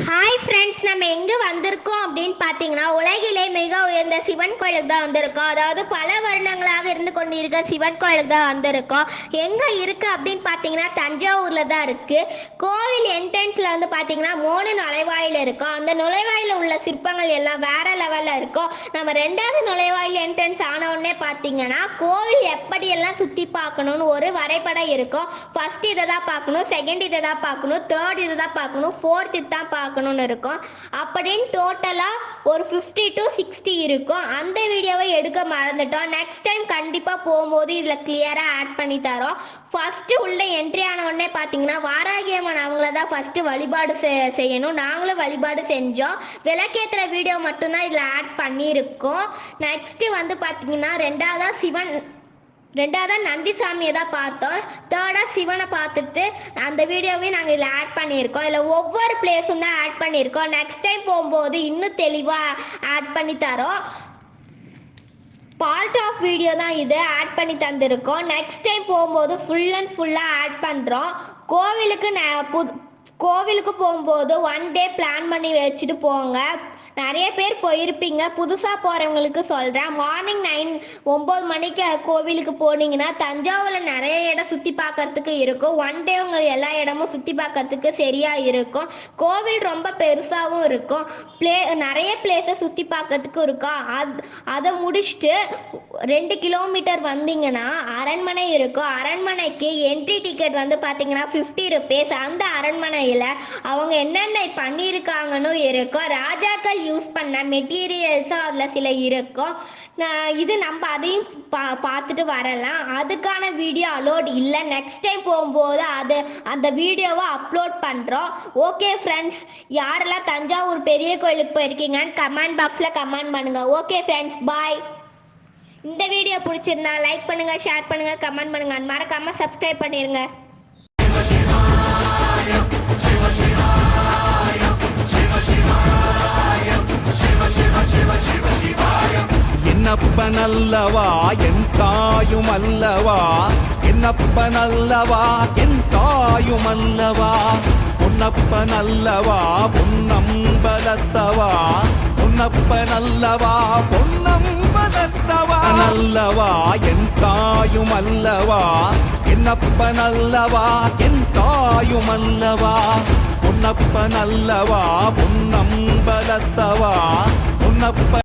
Hi friends, நம்ம எங்கே வந்திருக்கோம் அப்படின்னு பார்த்தீங்கன்னா உலகிலே மிக உயர்ந்த சிவன் கோயிலுக்கு தான் வந்திருக்கோம். அதாவது பல வருடங்களாக இருந்து கொண்டிருக்க சிவன் கோயிலுக்கு தான் வந்திருக்கோம். எங்கே இருக்குது அப்படின்னு பார்த்தீங்கன்னா தஞ்சாவூரில் தான் இருக்குது. கோவில் என்ட்ரன்ஸில் வந்து பார்த்தீங்கன்னா 3 நுழைவாயில் இருக்கும். அந்த நுழைவாயில் உள்ள சிற்பங்கள் எல்லாம் வேற லெவலில் இருக்கும். நம்ம 2வது நுழைவாயில் என்ட்ரன்ஸ் ஆன உடனே பார்த்தீங்கன்னா கோவில் எப்படியெல்லாம் சுற்றி பார்க்கணும்னு ஒரு வரைபடம் இருக்கும். ஃபர்ஸ்ட் இதை தான் பார்க்கணும், செகண்ட் இதை தான் பார்க்கணும், தேர்ட் இதை தான் பார்க்கணும், ஃபோர்த் இது தான் பார்க்கணும்னு இருக்கும். அப்படின்னு டோட்டலா ஒரு 50 to 60 இருக்கும். அந்த வீடியோவை எடுக்க மறந்துட்டோம். நெக்ஸ்ட் டைம் கண்டிப்பா போகும்போது இதுல கிளியரா ஆட் பண்ணி தரோம். ஃபர்ஸ்ட் உள்ள என்ட்ரி ஆன உடனே பாத்தீங்கன்னா வாராகி அம்மன் அவங்கள தான் ஃபர்ஸ்ட் வழிபாடு செய்யணும். நாங்களும் வழிபாடு செஞ்சோம். விளக்கேத்துற வீடியோ மட்டும்தான் இதுல ஆட் பண்ணியிருக்கோம். நெக்ஸ்ட் வந்து பாத்தீங்கன்னா ரெண்டாவதா நந்திசாமியை தான் பார்த்தோம். தேர்டா சிவனை பார்த்துட்டு அந்த வீடியோவையும் நாங்கள் இதில் ஆட் பண்ணியிருக்கோம். இதில் ஒவ்வொரு பிளேஸும் தான் ஆட் பண்ணியிருக்கோம். நெக்ஸ்ட் டைம் போகும்போது இன்னும் தெளிவாக ஆட் பண்ணி தரோம். பார்ட் ஆஃப் வீடியோ தான் இது ஆட் பண்ணி தந்திருக்கோம். நெக்ஸ்ட் டைம் போகும்போது ஃபுல் அண்ட் ஃபுல்லாக ஆட் பண்ணுறோம். கோவிலுக்கு போகும்போது 1 டே பிளான் பண்ணி வச்சுட்டு போங்க. நிறைய பேர் போயிருப்பீங்க. புதுசாக போகிறவங்களுக்கு சொல்கிறேன். மார்னிங் 9 மணிக்கு கோவிலுக்கு போனீங்கன்னா தஞ்சாவூரில் நிறைய இடம் சுற்றி பார்க்கறதுக்கு இருக்கும். 1 டே உங்களுக்கு எல்லா இடமும் சுற்றி பார்க்கறதுக்கு சரியாக இருக்கும். கோவில் ரொம்ப பெருசாகவும் இருக்கும். நிறைய பிளேஸை சுற்றி பார்க்கறதுக்கு இருக்கும். அதை முடிச்சுட்டு 2 கிலோமீட்டர் வந்தீங்கன்னா அரண்மனை இருக்கும். அரண்மனைக்கு என்ட்ரி டிக்கெட் வந்து பார்த்தீங்கன்னா 50 rupees. அந்த அரண்மனையில் அவங்க என்னென்ன பண்ணியிருக்காங்கன்னு இருக்கும். ராஜாக்கள் யூஸ் பண்ண மெட்டீரியல்ஸும் அதில் சில இருக்கும். இது நம்ம அதையும் பார்த்துட்டு வரலாம். அதுக்கான வீடியோ அலோட் இல்லை. நெக்ஸ்ட் டைம் போகும்போது அந்த வீடியோவை அப்லோட் பண்ணுறோம். ஓகே ஃப்ரெண்ட்ஸ், யாரெல்லாம் தஞ்சாவூர் பெரிய கோயிலுக்கு போயிருக்கீங்கன்னு கமெண்ட் பாக்ஸில் கமெண்ட் பண்ணுங்கள். ஓகே ஃப்ரெண்ட்ஸ், பாய். இந்த வீடியோ பிடிச்சிருந்தா லைக் பண்ணுங்கள், ஷேர் பண்ணுங்கள், கமெண்ட் பண்ணுங்கள். மறக்காமல் சப்ஸ்கிரைப் பண்ணிடுங்க. என்னப்பனல்லவா என் தாயும் அல்லவா, என்னப்பனல்லவா என் தாயும் அல்லவா, பொன்னப்பனல்லவா பொன்னம்பலத்தவா, பொன்னப்பனல்லவா பொன்னம்பலத்தவா நல்லவா என் தாயும் அல்லவா, என்னப்பனல்லவா என் தாயும் அல்லவா, பொன்னப்பனல்லவா பொன்னம்பலத்தவா பொன்னப்ப